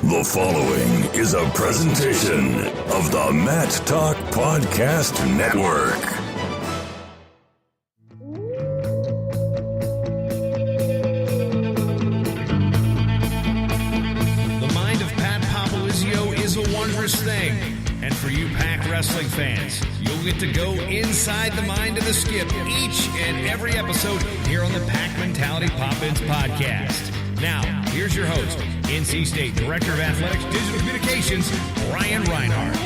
The following is a presentation of the Matt Talk Podcast Network. The mind of Pat Popolizio is a wondrous thing. And for you Pac wrestling fans, you'll get to go inside the mind of the Skip each and every episode here on the Pac Mentality Pop-Ins podcast. Now, here's your host, NC State Director of Athletics Digital Communications, Brian Reinhardt.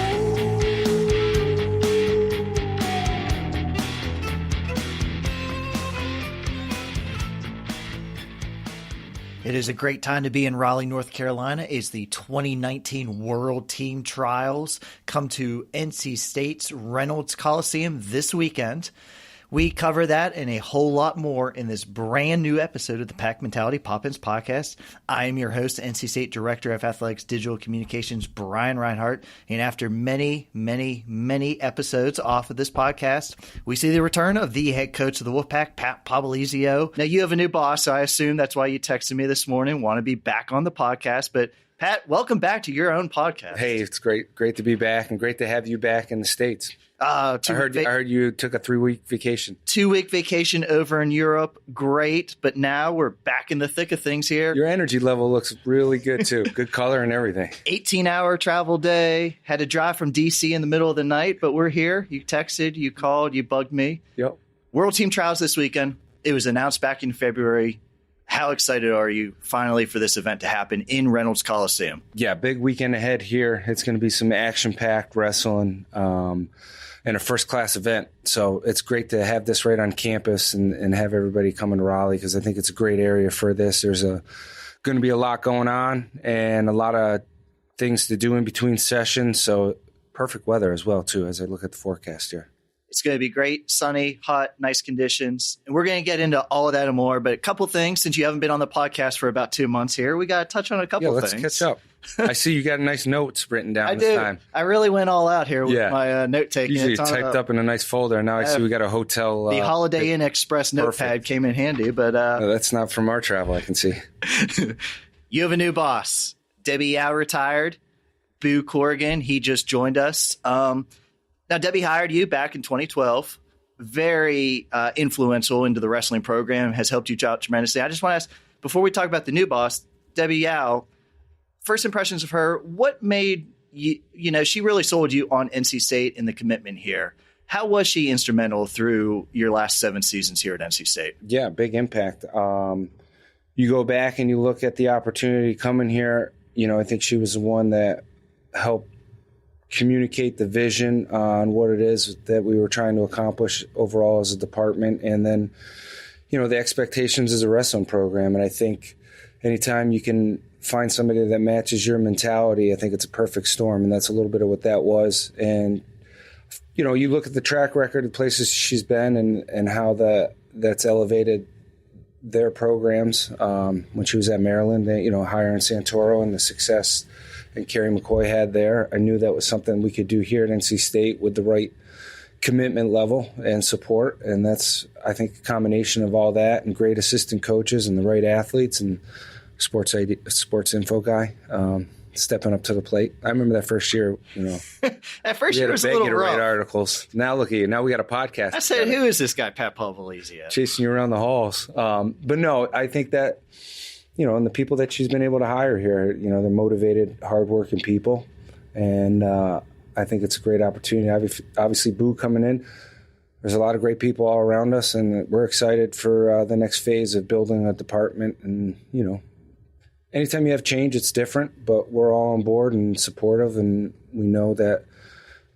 It is a great time to be in Raleigh, North Carolina. It's the 2019 World Team Trials come to NC State's Reynolds Coliseum this weekend. We cover that and a whole lot more in this brand new episode of the Pac Mentality Pop-Ins podcast. I am your host, NC State Director of Athletics Digital Communications, Brian Reinhardt. And after many episodes off of this podcast, we see the return of the head coach of the Wolfpack, Pat Popolizio. Now, you have a new boss, so I assume that's why you texted me this morning, want to be back on the podcast. But Pat, welcome back to your own podcast. Hey, it's great to be back and great to have you back in the States. I heard you took a 3-week vacation. 2-week vacation over in Europe. Great. But now we're back in the thick of things here. Your energy level looks really good, too. Good color and everything. 18-hour travel day. Had to drive from D.C. in the middle of the night, but we're here. You texted, you called, you bugged me. Yep. World Team Trials this weekend. It was announced back in February. How excited are you finally for this event to happen in Reynolds Coliseum? Yeah, big weekend ahead here. It's going to be some action-packed wrestling and a first-class event. So it's great to have this right on campus and have everybody come to Raleigh because I think it's a great area for this. There's going to be a lot going on and a lot of things to do in between sessions. So perfect weather as well, too, as I look at the forecast here. It's going to be great, sunny, hot, nice conditions. And we're going to get into all of that and more. But a couple things, since you haven't been on the podcast for about 2 months here, we got to touch on a couple things. Yeah, let's catch up. I see you got nice notes written down this time. I really went all out here with my note-taking. Usually typed up in a nice folder. Now I see we got a hotel. The Holiday Inn Express notepad came in handy. But that's not from our travel, I can see. You have a new boss. Debbie Yao retired. Boo Corrigan, he just joined us. Now, Debbie hired you back in 2012, very influential into the wrestling program, has helped you out tremendously. I just want to ask, before we talk about the new boss, Debbie Yao, first impressions of her, what made you, she really sold you on NC State and the commitment here. How was she instrumental through your last 7 seasons here at NC State? Yeah, big impact. You go back and you look at the opportunity coming here, I think she was the one that helped communicate the vision on what it is that we were trying to accomplish overall as a department. And then, the expectations as a wrestling program. And I think anytime you can find somebody that matches your mentality, I think it's a perfect storm. And that's a little bit of what that was. And, you look at the track record of places she's been and how that's elevated their programs. When she was at Maryland, hiring Santoro and the success and Kerry McCoy had there. I knew that was something we could do here at NC State with the right commitment level and support. And that's, I think, a combination of all that and great assistant coaches and the right athletes and sports info guy stepping up to the plate. I remember that first year, That first year was a little rough. Write articles. Now look at you. Now we got a podcast. I said, who is this guy, Pat Popolizio? Chasing you around the halls. But no, I think that, and the people that she's been able to hire here, they're motivated, hardworking people. And I think it's a great opportunity. Obviously, Boo coming in. There's a lot of great people all around us, and we're excited for the next phase of building a department. And, anytime you have change, it's different, but we're all on board and supportive, and we know that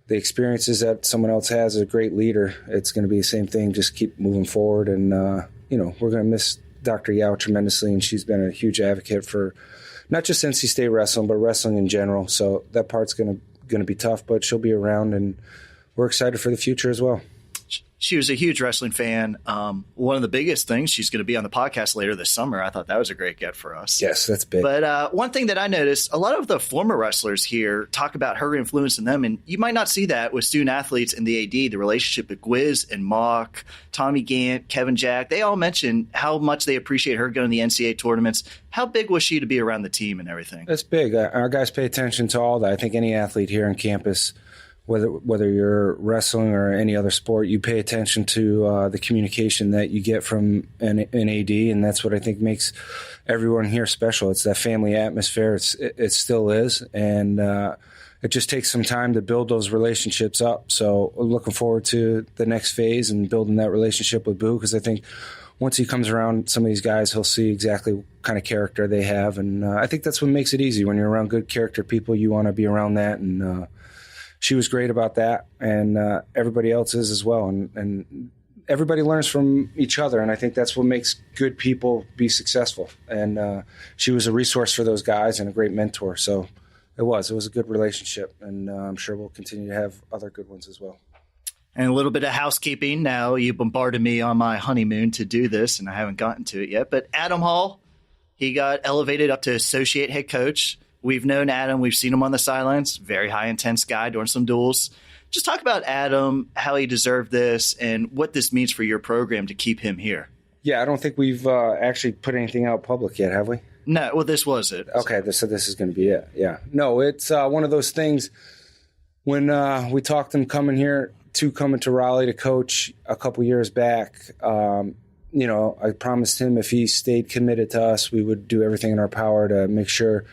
the experiences that someone else has as a great leader, it's going to be the same thing, just keep moving forward. And, we're going to miss Dr. Yao tremendously, and she's been a huge advocate for not just NC State wrestling, but wrestling in general. So that part's going to be tough, but she'll be around, and we're excited for the future as well. She was a huge wrestling fan. One of the biggest things, she's going to be on the podcast later this summer. I thought that was a great get for us. Yes, that's big. But one thing that I noticed, a lot of the former wrestlers here talk about her influence in them, and you might not see that with student athletes in the AD, the relationship with Gwiz and Mock, Tommy Gant, Kevin Jack. They all mention how much they appreciate her going to the NCAA tournaments. How big was she to be around the team and everything? That's big. Our guys pay attention to all that. I think any athlete here on campus, whether you're wrestling or any other sport, you pay attention to the communication that you get from an AD, and that's what I think makes everyone here special. It's that family atmosphere. It still is, and it just takes some time to build those relationships up. So I'm looking forward to the next phase and building that relationship with Boo, because I think once he comes around some of these guys, he'll see exactly what kind of character they have, and I think that's what makes it easy. When you're around good character people, you want to be around that, and she was great about that, and everybody else is as well. And everybody learns from each other, and I think that's what makes good people be successful. And she was a resource for those guys and a great mentor. So it was a good relationship, and I'm sure we'll continue to have other good ones as well. And a little bit of housekeeping. Now, you bombarded me on my honeymoon to do this, and I haven't gotten to it yet. But Adam Hall, he got elevated up to associate head coach. We've known Adam. We've seen him on the sidelines. Very high intense guy doing some duels. Just talk about Adam, how he deserved this, and what this means for your program to keep him here. Yeah, I don't think we've actually put anything out public yet, have we? No, well, this was it. Okay, so this is going to be it. Yeah. No, it's one of those things when we talked him coming to Raleigh to coach a couple years back. I promised him if he stayed committed to us, we would do everything in our power to make sure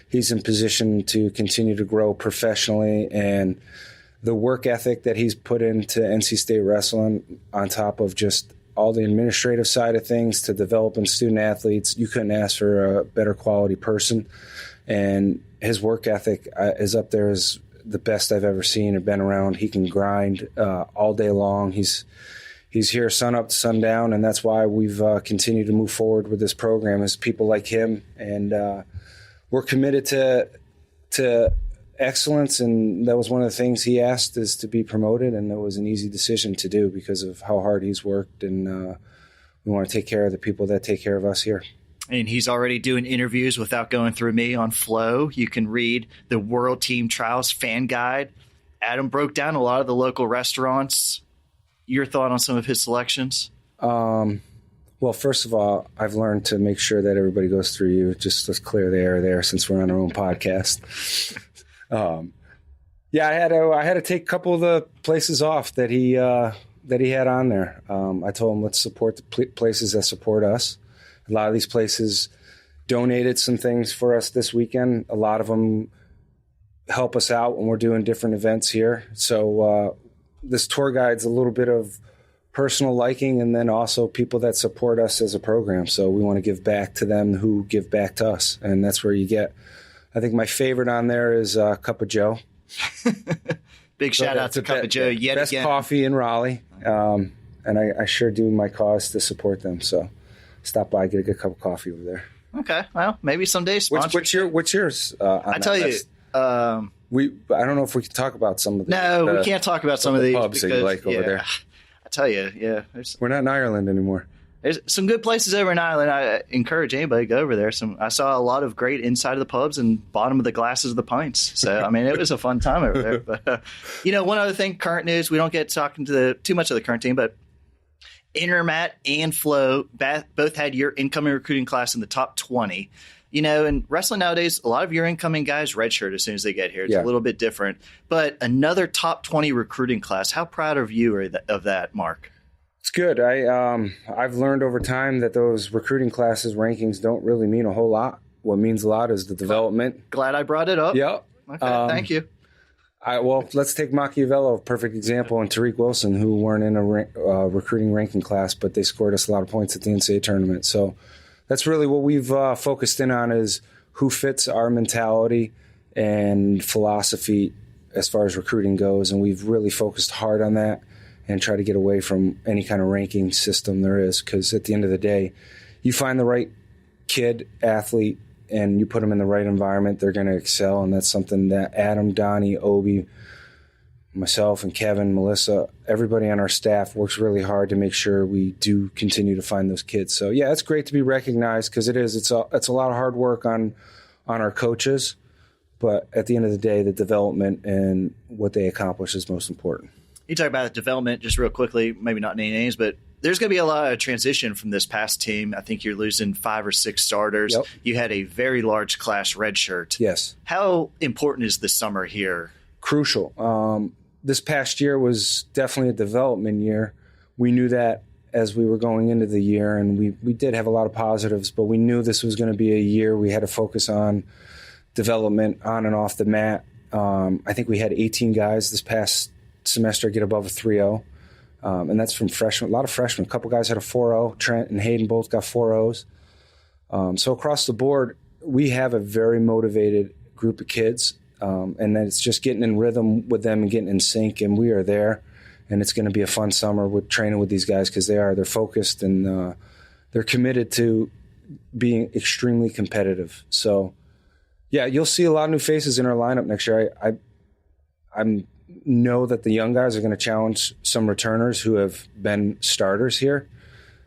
he's in position to continue to grow professionally, and the work ethic that he's put into NC State wrestling on top of just all the administrative side of things to developing student athletes, you couldn't ask for a better quality person. And his work ethic is up there as the best I've ever seen or been around. He can grind all day long. He's here sun up to sundown, and that's why we've continued to move forward with this program, is people like him. And we're committed to excellence, and that was one of the things he asked, is to be promoted, and it was an easy decision to do because of how hard he's worked, and we want to take care of the people that take care of us here. And he's already doing interviews without going through me on Flow. You can read the World Team Trials fan guide. Adam broke down a lot of the local restaurants. Your thought on some of his selections? Well, first of all, I've learned to make sure that everybody goes through you. Just let's clear the air there, since we're on our own podcast. I had to take a couple of the places off that he had on there. I told him, let's support the places that support us. A lot of these places donated some things for us this weekend. A lot of them help us out when we're doing different events here. So this tour guide's a little bit of personal liking, and then also people that support us as a program. So we want to give back to them who give back to us, and that's where you get. I think my favorite on there is Cup of Joe. Big shout out to Cup of Joe yet best again. Best coffee in Raleigh, and I sure do my cause to support them. So stop by, get a good cup of coffee over there. Okay, well, maybe someday. What's yours? I tell you. I don't know if we can talk about some of the. No, we can't talk about some of these pubs that you like over there. I tell you, yeah. We're not in Ireland anymore. There's some good places over in Ireland. I encourage anybody to go over there. I saw a lot of great inside of the pubs and bottom of the glasses of the pints. So, I mean, it was a fun time over there. But, one other thing, current news, we don't get talking to too much of the current team, but Intermat and Flo both had your incoming recruiting class in the top 20. In wrestling nowadays, a lot of your incoming guys redshirt as soon as they get here. It's a little bit different. But another top 20 recruiting class. How proud of you of that, Mark? It's good. I've learned over time that those recruiting classes rankings don't really mean a whole lot. What means a lot is the development. Glad I brought it up. Yep. Okay, thank you. Let's take Machiavello, a perfect example, and Tariq Wilson, who weren't in a recruiting ranking class, but they scored us a lot of points at the NCAA tournament. So that's really what we've focused in on, is who fits our mentality and philosophy as far as recruiting goes. And we've really focused hard on that and try to get away from any kind of ranking system there is, because at the end of the day, you find the right kid, athlete, and you put them in the right environment, they're going to excel. And that's something that Adam, Donnie, Obi, myself and Kevin, Melissa, everybody on our staff works really hard to make sure we do continue to find those kids. So yeah, it's great to be recognized because it's a lot of hard work on our coaches, but at the end of the day, the development and what they accomplish is most important. You talk about development just real quickly, maybe not name names, but there's going to be a lot of transition from this past team. I think you're losing 5 or 6 starters. Yep. You had a very large class redshirt. Yes. How important is the summer here? Crucial. This past year was definitely a development year. We knew that as we were going into the year, and we did have a lot of positives, but we knew this was going to be a year we had to focus on development on and off the mat. I think we had 18 guys this past semester get above a 3.0, and that's from freshmen. A lot of freshmen. A couple guys had a 4.0. Trent and Hayden both got 4.0s. So across the board, we have a very motivated group of kids, and then it's just getting in rhythm with them and getting in sync, and we are there. And it's going to be a fun summer with training with these guys because they're focused and they're committed to being extremely competitive. So, yeah, you'll see a lot of new faces in our lineup next year. I know that the young guys are going to challenge some returners who have been starters here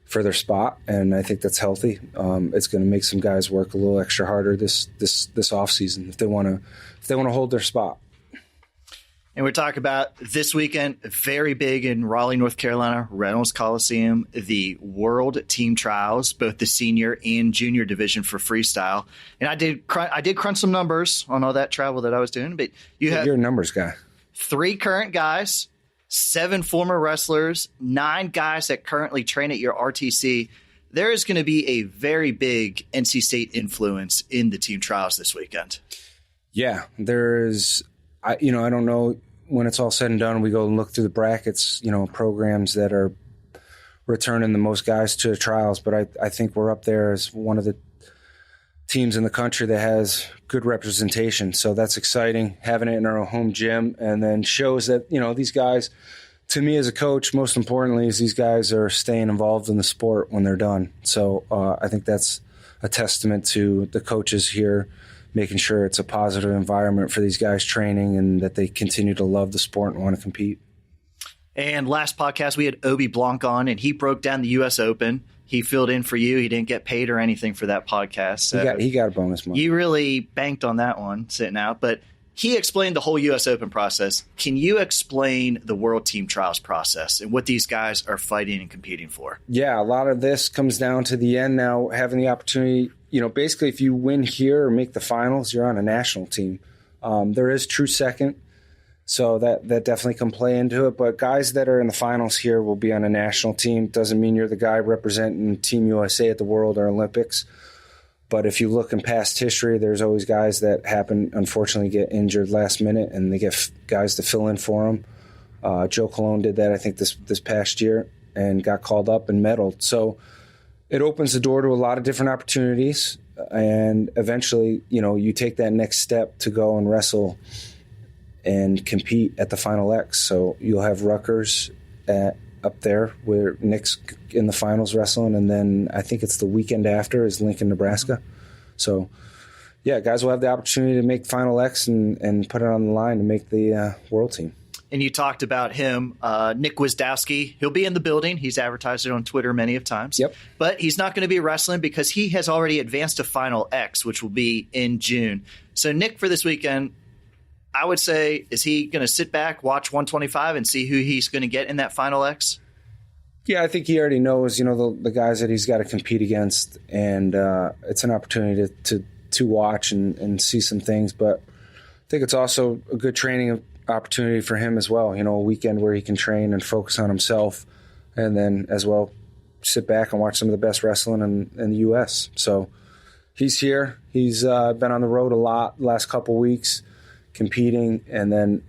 for their spot, and I think that's healthy. It's going to make some guys work a little extra harder this off season if they want to hold their spot. And we're talking about this weekend, very big in Raleigh, North Carolina, Reynolds Coliseum, the World Team Trials, both the senior and junior division for freestyle. And I did crunch some numbers on all that travel that I was doing. But you're a numbers guy. 3 current guys, 7 former wrestlers, 9 guys that currently train at your RTC. There is going to be a very big NC State influence in the team trials this weekend. Yeah, there is. I don't know. When it's all said and done, we go and look through the brackets, programs that are returning the most guys to the trials. But I think we're up there as one of the teams in the country that has good representation. So that's exciting, having it in our home gym, and then shows that, these guys, to me as a coach, most importantly, is these guys are staying involved in the sport when they're done. So I think that's a testament to the coaches here, making sure it's a positive environment for these guys training and that they continue to love the sport and want to compete. And last podcast, we had Obi Blanc on, and he broke down the U.S. Open. He filled in for you. He didn't get paid or anything for that podcast. So he got a bonus money. You really banked on that one sitting out. But he explained the whole U.S. Open process. Can you explain the World Team Trials process and what these guys are fighting and competing for? Yeah, a lot of this comes down to the end now, having the opportunity. Basically, if you win here or make the finals, you're on a national team. There is true second, so that definitely can play into it. But guys that are in the finals here will be on a national team. Doesn't mean you're the guy representing Team USA at the World or Olympics. But if you look in past history, there's always guys that unfortunately get injured last minute, and they get guys to fill in for them. Joe Colon did that, I think, this past year and got called up and medaled. So it opens the door to a lot of different opportunities, and eventually, you take that next step to go and wrestle and compete at the Final X. So you'll have Rutgers up there where Nick's in the finals wrestling, and then I think it's the weekend after is Lincoln, Nebraska. So, yeah, guys will have the opportunity to make Final X and put it on the line to make the world team. And you talked about him, Nick Wisdowski. He'll be in the building. He's advertised it on Twitter many of times. Yep. But he's not going to be wrestling because he has already advanced to Final X, which will be in June. So Nick, for this weekend, I would say, is he going to sit back, watch 125, and see who he's going to get in that Final X? Yeah, I think he already knows, the guys that he's got to compete against, and it's an opportunity to watch and see some things. But I think it's also a good training opportunity for him as well, a weekend where he can train and focus on himself, and then as well sit back and watch some of the best wrestling in the U.S. So he's here. He's been on the road a lot the last couple weeks competing, and then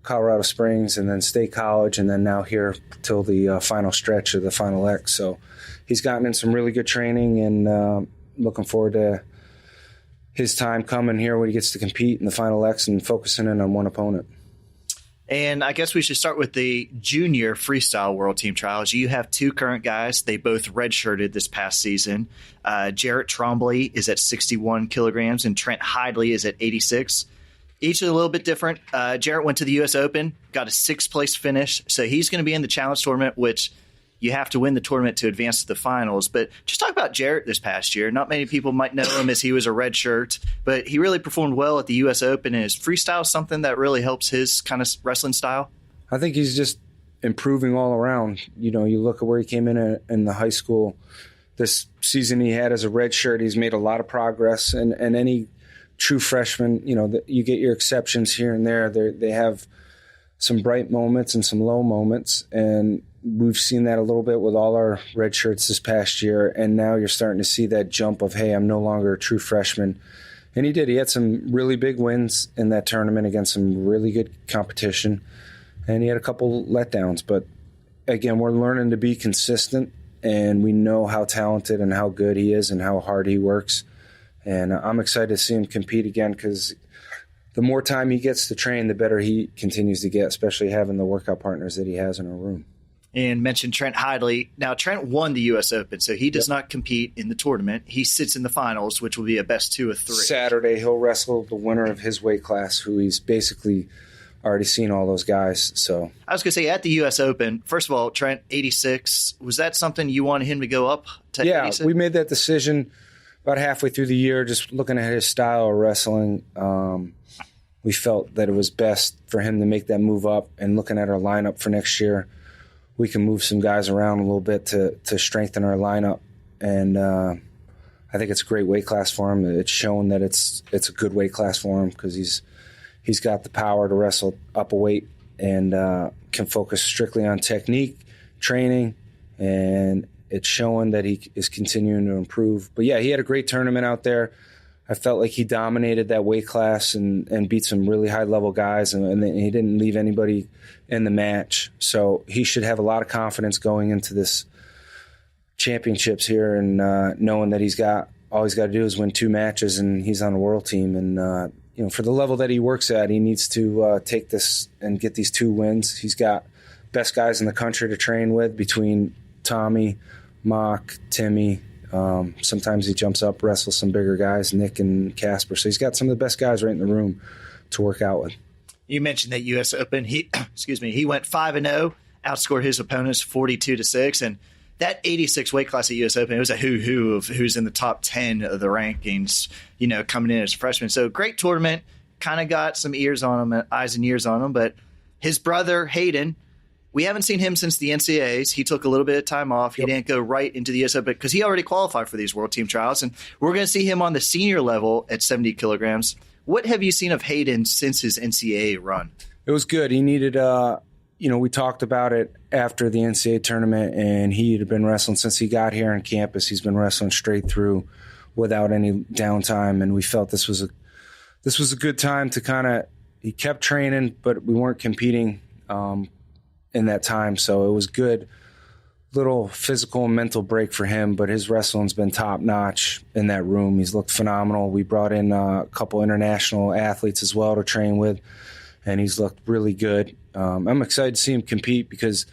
Colorado Springs, and then State College, and then now here till the final stretch of the Final X. So he's gotten in some really good training, and looking forward to his time coming here when he gets to compete in the Final X and focusing in on one opponent. And I guess we should start with the junior freestyle world team trials. You have 2 current guys. They both redshirted this past season. Jarrett Trombley is at 61 kilograms and Trent Hidley is at 86. Each are a little bit different. Jarrett went to the U.S. Open, got a 6th-place finish, so he's going to be in the Challenge Tournament, which you have to win the tournament to advance to the finals. But just talk about Jarrett this past year. Not many people might know him as he was a red shirt, but he really performed well at the U.S. Open, and his freestyle is something that really helps his kind of wrestling style. I think he's just improving all around. You look at where he came in the high school. This season he had as a red shirt, he's made a lot of progress, and any true freshman, you get your exceptions here and there. They have some bright moments and some low moments, and we've seen that a little bit with all our red shirts this past year, and now you're starting to see that jump of, hey, I'm no longer a true freshman. And he did. He had some really big wins in that tournament against some really good competition, and he had a couple letdowns. But, again, we're learning to be consistent, and we know how talented and how good he is and how hard he works. And I'm excited to see him compete again because the more time he gets to train, the better he continues to get, especially having the workout partners that he has in our room. And mentioned Trent Hidley. Now, Trent won the U.S. Open, so he does not compete in the tournament. He sits in the finals, which will be a best 2 of 3. Saturday, he'll wrestle the winner of his weight class, who he's basically already seen all those guys. So I was going to say, at the U.S. Open, first of all, Trent, 86. Was that something you wanted him to go up to 86? Yeah, we made that decision about halfway through the year, just looking at his style of wrestling. We felt that it was best for him to make that move up, and looking at our lineup for next year, we can move some guys around a little bit to strengthen our lineup. And I think it's a great weight class for him. It's shown that it's a good weight class for him because he's got the power to wrestle up a weight and can focus strictly on technique, training, and it's showing that he is continuing to improve. But, yeah, he had a great tournament out there. I felt like he dominated that weight class and beat some really high-level guys, and he didn't leave anybody in the match. So he should have a lot of confidence going into this championships here and knowing that all he's got to do is win 2 matches and he's on the world team. And, for the level that he works at, he needs to take this and get these 2 wins. He's got best guys in the country to train with between Tommy, Mock, Timmy. Sometimes he jumps up, wrestles some bigger guys, Nick and Casper. So he's got some of the best guys right in the room to work out with. You mentioned that U.S. Open. He went 5-0, outscored his opponents 42-6, and that 86 weight class at U.S. Open, it was a who of who's in the top 10 of the rankings, coming in as a freshman. So great tournament. Kind of got some eyes and ears on him. But his brother Hayden, we haven't seen him since the NCAAs. He took a little bit of time off. He didn't go right into the U.S. Open because he already qualified for these World Team Trials. And we're going to see him on the senior level at 70 kilograms. What have you seen of Hayden since his NCAA run? It was good. He needed, we talked about it after the NCAA tournament, and he had been wrestling since he got here on campus. He's been wrestling straight through without any downtime, and we felt this was a good time to he kept training, but we weren't competing in that time, so it was good little physical and mental break for him, but his wrestling's been top notch in that room. He's looked phenomenal. We brought in a couple international athletes as well to train with, and he's looked really good. I'm excited to see him compete because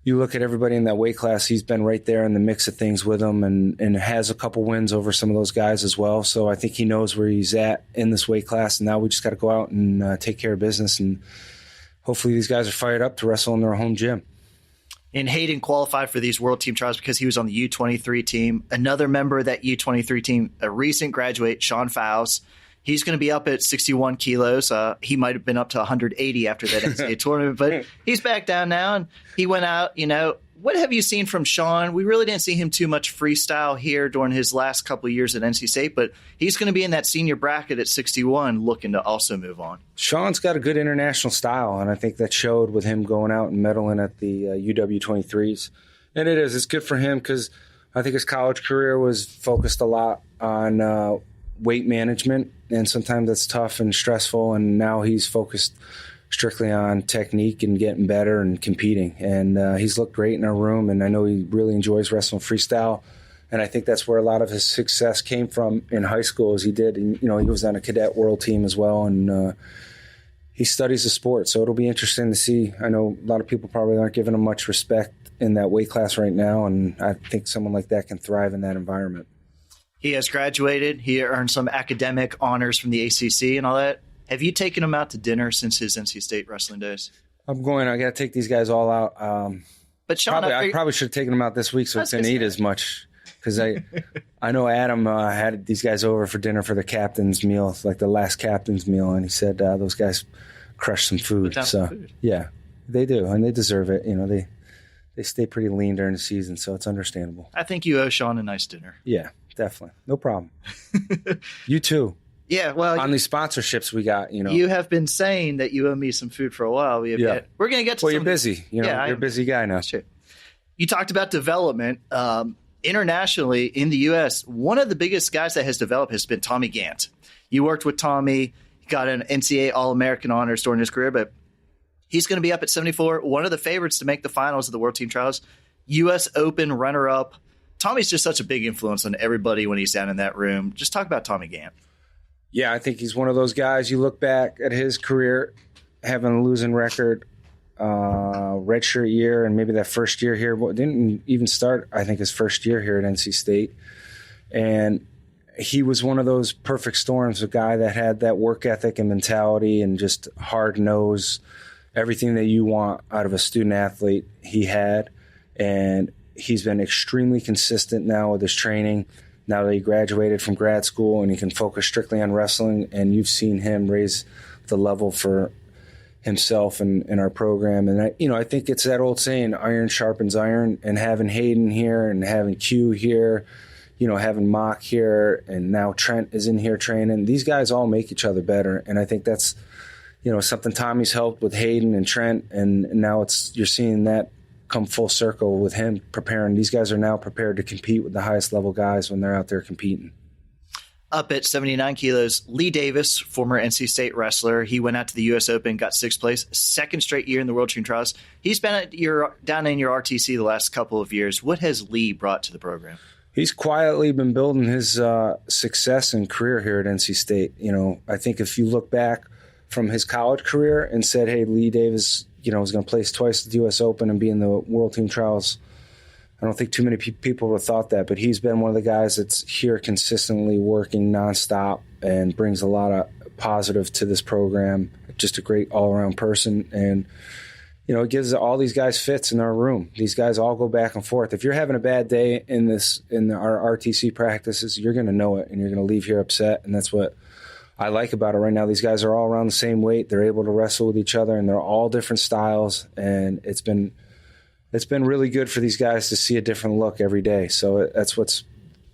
you look at everybody in that weight class, he's been right there in the mix of things with them and has a couple wins over some of those guys as well. So I think he knows where he's at in this weight class, and now we just got to go out and take care of business, and hopefully these guys are fired up to wrestle in their home gym. And Hayden qualified for these World Team Trials because he was on the U23 team. Another member of that U23 team, a recent graduate, Sean Fowles, he's going to be up at 61 kilos. He might have been up to 180 after that NCAA tournament, but he's back down now, and he went out. What have you seen from Sean? We really didn't see him too much freestyle here during his last couple of years at NC State, but he's going to be in that senior bracket at 61 looking to also move on. Sean's got a good international style, and I think that showed with him going out and medaling at the UW23s. And it's good for him because I think his college career was focused a lot on weight management, and sometimes that's tough and stressful, and now he's focused strictly on technique and getting better and competing. And he's looked great in our room, and I know he really enjoys wrestling freestyle. And I think that's where a lot of his success came from in high school, as he did. And, he was on a cadet world team as well, and he studies the sport. So it'll be interesting to see. I know a lot of people probably aren't giving him much respect in that weight class right now, and I think someone like that can thrive in that environment. He has graduated. He earned some academic honors from the ACC and all that. Have you taken him out to dinner since his NC State wrestling days? I'm going. I got to take these guys all out. But Sean, I probably should have taken them out this week so I couldn't eat as much. Because I know Adam had these guys over for dinner for the captain's meal, like the last captain's meal, and he said those guys crushed some food. So yeah, they do, and they deserve it. You know, they stay pretty lean during the season, so it's understandable. I think you owe Sean a nice dinner. Yeah, definitely, no problem. You too. Yeah, well, on these sponsorships we got, you know. You have been saying that you owe me some food for a while. We're going to get to. Well, you're busy. You know, you're a busy guy now. Sure. You talked about development. Internationally, in the U.S., one of the biggest guys that has developed has been Tommy Gant. You worked with Tommy, got an NCAA All-American honors during his career, but he's going to be up at 74, one of the favorites to make the finals of the World Team Trials, U.S. Open runner-up. Tommy's just such a big influence on everybody when he's down in that room. Just talk about Tommy Gant. Yeah, I think he's one of those guys. You look back at his career, having a losing record, redshirt year, and maybe that first year here. Didn't even start, I think, his first year here at NC State. And he was one of those perfect storms, a guy that had that work ethic and mentality and just hard nose, everything that you want out of a student athlete he had. And he's been extremely consistent now with his training. Now that he graduated from grad school and he can focus strictly on wrestling, and you've seen him raise the level for himself and our program. And I think it's that old saying, iron sharpens iron, and having Hayden here and having Q here, having Mock here, and now Trent is in here training. These guys all make each other better. And I think that's, something Tommy's helped with Hayden and Trent. And now you're seeing that come full circle with him preparing. These guys are now prepared to compete with the highest level guys when they're out there competing. Up at 79 kilos, Lee Davis, former NC State wrestler. He went out to the U.S. Open, got 6th place, second straight year in the World Team Trials. He's been down in your RTC the last couple of years. What has Lee brought to the program? He's quietly been building his success and career here at NC State. I think if you look back from his college career and said, hey, Lee Davis, was going to place twice at the U.S. Open and be in the World Team Trials, I don't think too many people would have thought that, but he's been one of the guys that's here consistently working nonstop and brings a lot of positive to this program. Just a great all-around person. And, it gives all these guys fits in our room. These guys all go back and forth. If you're having a bad day in our RTC practices, you're going to know it, and you're going to leave here upset. And that's what I like about it right now. These guys are all around the same weight. They're able to wrestle with each other, and they're all different styles. And it's been really good for these guys to see a different look every day. So that's what's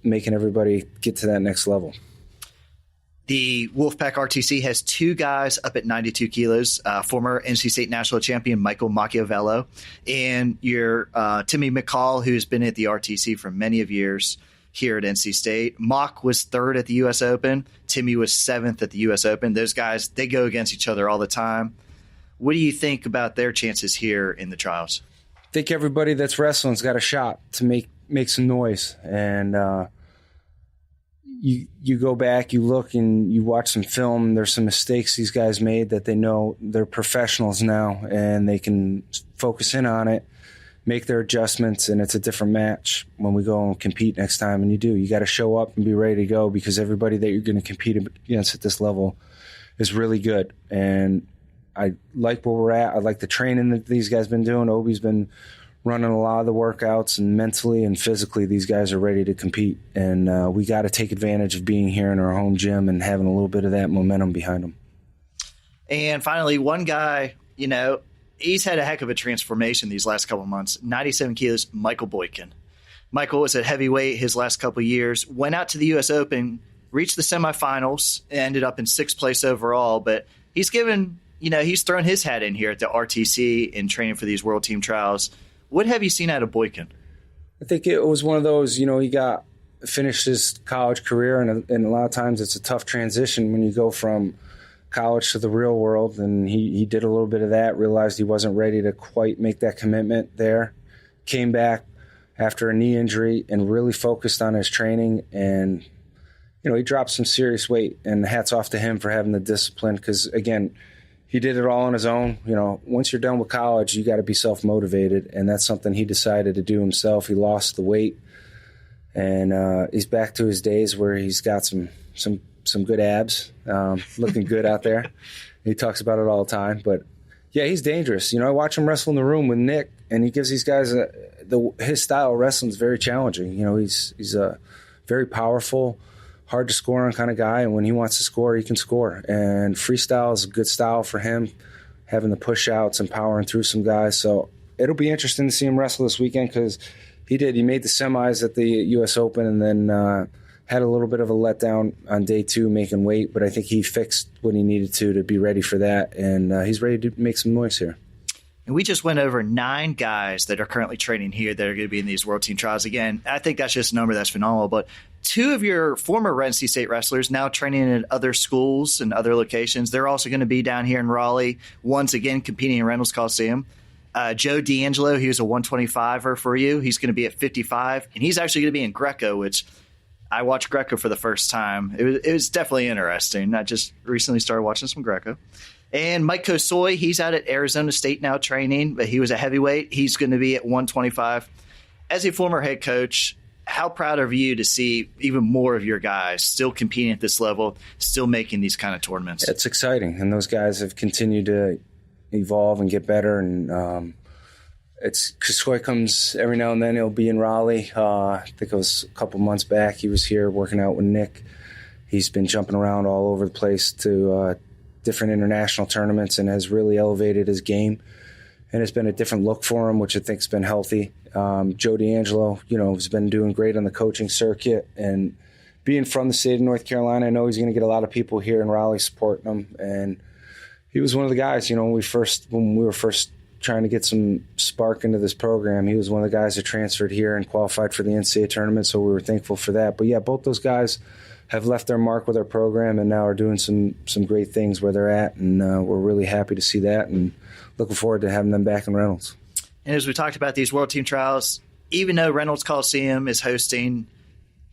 making everybody get to that next level. The Wolfpack RTC has two guys up at 92 kilos, former NC State national champion Michael Macchiavello and your Timmy McCall, who's been at the RTC for many of years here at NC State. Mock was 3rd at the U.S. Open. Timmy was 7th at the U.S. Open. Those guys, they go against each other all the time. What do you think about their chances here in the trials? I think everybody that's wrestling's got a shot to make some noise. And you go back, you look, and you watch some film. There's some mistakes these guys made that they know they're professionals now, and they can focus in on it, make their adjustments, and it's a different match when we go and compete next time. And you got to show up and be ready to go, because everybody that you're going to compete against at this level is really good. And I like where we're at. I like the training that these guys been doing. Obi's been running a lot of the workouts, and mentally and physically these guys are ready to compete. And we got to take advantage of being here in our home gym and having a little bit of that momentum behind them. And finally, one guy, he's had a heck of a transformation these last couple of months. 97 kilos, Michael Boykin. Michael was at heavyweight his last couple of years, went out to the U.S. Open, reached the semifinals, ended up in 6th place overall. But he's thrown his hat in here at the RTC in training for these World Team Trials. What have you seen out of Boykin? I think it was one of those, he finished his college career, and a lot of times it's a tough transition when you go from college to the real world, and he did a little bit of that, realized he wasn't ready to quite make that commitment there, came back after a knee injury and really focused on his training, and he dropped some serious weight, and hats off to him for having the discipline, because again, he did it all on his own. Once you're done with college, you got to be self-motivated, and that's something he decided to do himself. He lost the weight, and he's back to his days where he's got some some good abs, looking good out there. He talks about it all the time. But, yeah, he's dangerous. I watch him wrestle in the room with Nick, and he gives these guys his style of wrestling is very challenging. He's a very powerful, hard to score on kind of guy, and when he wants to score, he can score. And freestyle is a good style for him, having the push-outs and powering through some guys. So it'll be interesting to see him wrestle this weekend because he made the semis at the U.S. Open and then had a little bit of a letdown on day 2 making weight, but I think he fixed what he needed to be ready for that, and he's ready to make some noise here. And we just went over 9 guys that are currently training here that are going to be in these World Team Trials. Again, I think that's just a number that's phenomenal. But 2 of your former NC State wrestlers now training at other schools and other locations. They're also going to be down here in Raleigh, once again competing in Reynolds Coliseum. Joe D'Angelo, he was a 125er for you. He's going to be at 55, and he's actually going to be in Greco, which I watched Greco for the first time. It was definitely interesting. I just recently started watching some Greco. And Mike Kosoy, he's out at Arizona State now training, but he was a heavyweight. He's going to be at 125. As a former head coach, how proud are you to see even more of your guys still competing at this level, still making these kind of tournaments? It's exciting, and those guys have continued to evolve and get better. And Kosoy comes every now and then. He'll be in Raleigh. I think it was a couple months back. He was here working out with Nick. He's been jumping around all over the place to different international tournaments and has really elevated his game. And it's been a different look for him, which I think has been healthy. Joe D'Angelo, has been doing great on the coaching circuit. And being from the state of North Carolina, I know he's going to get a lot of people here in Raleigh supporting him. And he was one of the guys, when we were first trying to get some spark into this program, he was one of the guys that transferred here and qualified for the NCAA tournament, so we were thankful for that. But, yeah, both those guys have left their mark with our program and now are doing some great things where they're at, and we're really happy to see that and looking forward to having them back in Reynolds. And as we talked about these World Team Trials, even though Reynolds Coliseum is hosting,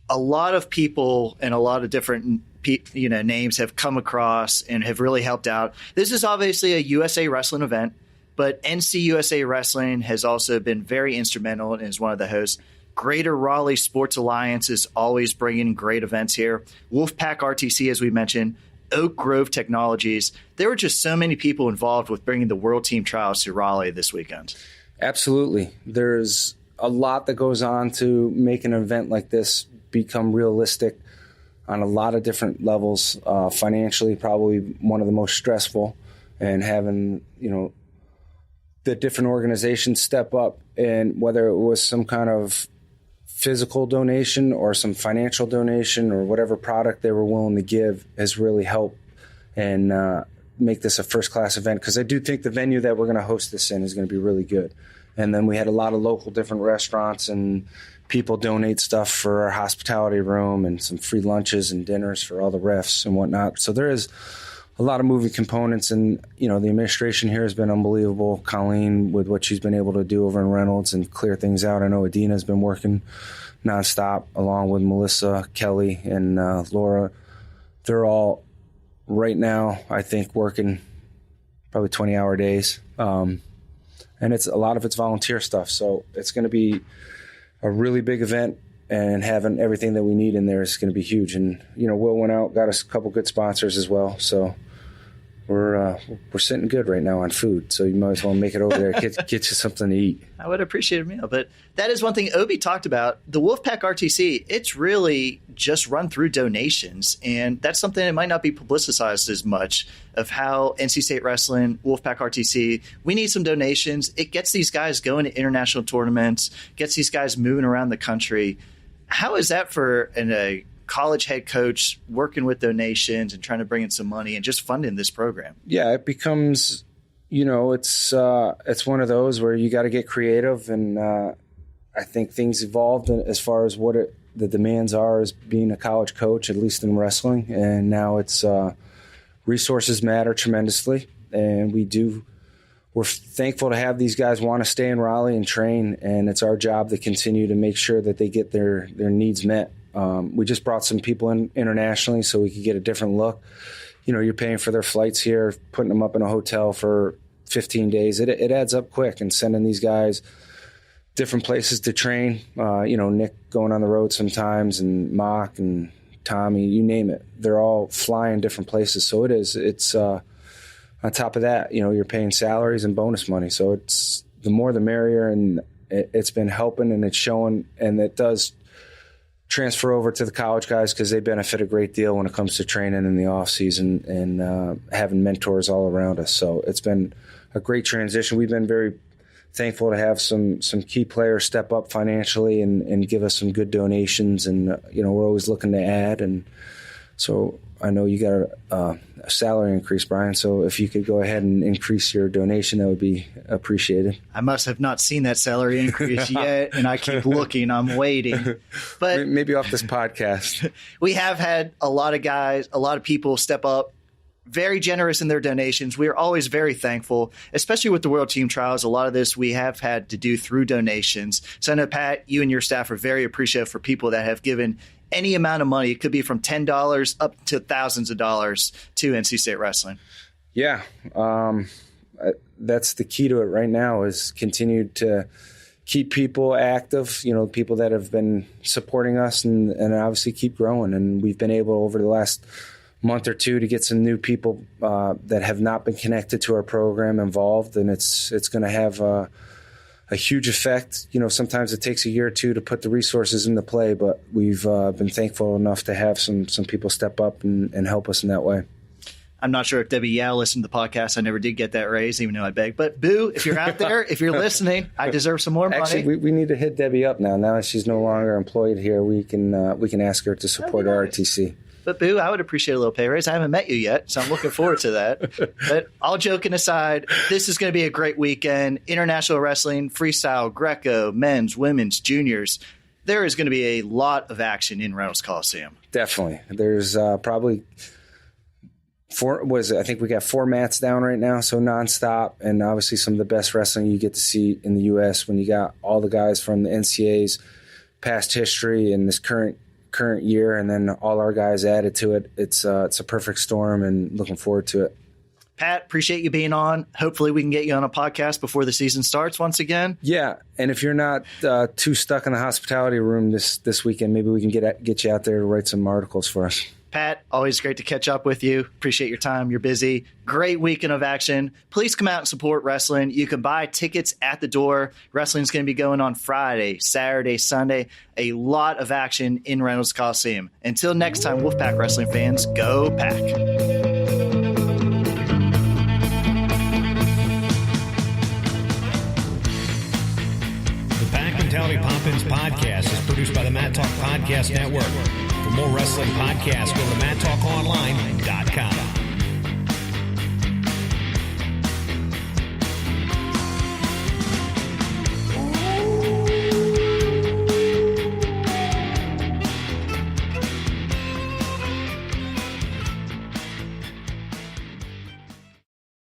a lot of people and a lot of different names have come across and have really helped out. This is obviously a USA Wrestling event, but NCUSA Wrestling has also been very instrumental and is one of the hosts. Greater Raleigh Sports Alliance is always bringing great events here. Wolfpack RTC, as we mentioned, Oak Grove Technologies. There were just so many people involved with bringing the World Team Trials to Raleigh this weekend. Absolutely. There's a lot that goes on to make an event like this become realistic on a lot of different levels. Financially, probably one of the most stressful, and having, the different organizations step up, and whether it was some kind of physical donation or some financial donation or whatever product they were willing to give has really helped and make this a first-class event, because I do think the venue that we're going to host this in is going to be really good. And then we had a lot of local different restaurants and people donate stuff for our hospitality room and some free lunches and dinners for all the refs and whatnot. So there is a lot of moving components, and the administration here has been unbelievable. Colleen, with what she's been able to do over in Reynolds and clear things out. I know Adina's been working nonstop along with Melissa, Kelly, and Laura. They're all right now, I think, working probably 20-hour days, and it's a lot of it's volunteer stuff. So it's going to be a really big event, and having everything that we need in there is going to be huge. And Will went out, got us a couple good sponsors as well. So we're sitting good right now on food, so you might as well make it over there, get you something to eat. I would appreciate a meal, but that is one thing Obi talked about. The Wolfpack RTC, it's really just run through donations, and that's something that might not be publicized as much, of how NC State Wrestling, Wolfpack RTC, we need some donations. It gets these guys going to international tournaments, gets these guys moving around the country. How is that for a college head coach working with donations and trying to bring in some money and just funding this program? Yeah, it becomes, it's one of those where you got to get creative, and I think things evolved as far as what the demands are as being a college coach, at least in wrestling, and now it's resources matter tremendously, and we're thankful to have these guys want to stay in Raleigh and train, and it's our job to continue to make sure that they get their needs met. We just brought some people in internationally so we could get a different look. You're paying for their flights here, putting them up in a hotel for 15 days. It adds up quick, and sending these guys different places to train. Nick going on the road sometimes, and Mock and Tommy, you name it. They're all flying different places. So it's on top of that, you're paying salaries and bonus money. So it's the more the merrier, and it's been helping, and it's showing, and it does transfer over to the college guys because they benefit a great deal when it comes to training in the off season and having mentors all around us. So it's been a great transition. We've been very thankful to have some key players step up financially and give us some good donations, and we're always looking to add. And so I know you got a salary increase, Brian, so if you could go ahead and increase your donation, that would be appreciated. I must have not seen that salary increase yet, and I keep looking. I'm waiting. But maybe off this podcast. We have had a lot of people step up, very generous in their donations. We are always very thankful, especially with the World Team Trials. A lot of this we have had to do through donations. So I know, Pat, you and your staff are very appreciative for people that have given any amount of money. It could be from $10 up to thousands of dollars to NC State Wrestling. Yeah. That's the key to it right now, is continue to keep people active, people that have been supporting us, and obviously keep growing. And we've been able over the last month or two to get some new people that have not been connected to our program involved, and it's going to have a huge effect. Sometimes it takes a year or two to put the resources into play, but we've been thankful enough to have some people step up and help us in that way. I'm not sure if Debbie Yao listened to the podcast. I never did get that raise, even though I begged. But Boo, if you're out there, if you're listening, I deserve some more money. Actually, we need to hit Debbie up now. Now that she's no longer employed here, we can ask her to support our RTC. But Boo, I would appreciate a little pay raise. I haven't met you yet, so I'm looking forward to that. But all joking aside, this is going to be a great weekend. International wrestling, freestyle, Greco, men's, women's, juniors. There is going to be a lot of action in Reynolds Coliseum. Definitely. There's probably I think we got 4 mats down right now, so nonstop, and obviously some of the best wrestling you get to see in the U.S. when you got all the guys from the NCAA's past history and this current year, and then all our guys added to it. It's a perfect storm, and looking forward to it. Pat, appreciate you being on. Hopefully we can get you on a podcast before the season starts once again. Yeah, and if you're not too stuck in the hospitality room this weekend, maybe we can get you out there to write some articles for us. Pat, always great to catch up with you. Appreciate your time. You're busy. Great weekend of action. Please come out and support wrestling. You can buy tickets at the door. Wrestling's going to be going on Friday, Saturday, Sunday. A lot of action in Reynolds Coliseum. Until next time, Wolfpack Wrestling fans, go Pack. The Pack Mentality Pop-Ins podcast is produced by the Mat Talk Podcast Network. For more wrestling podcasts, go to MatTalkOnline.com.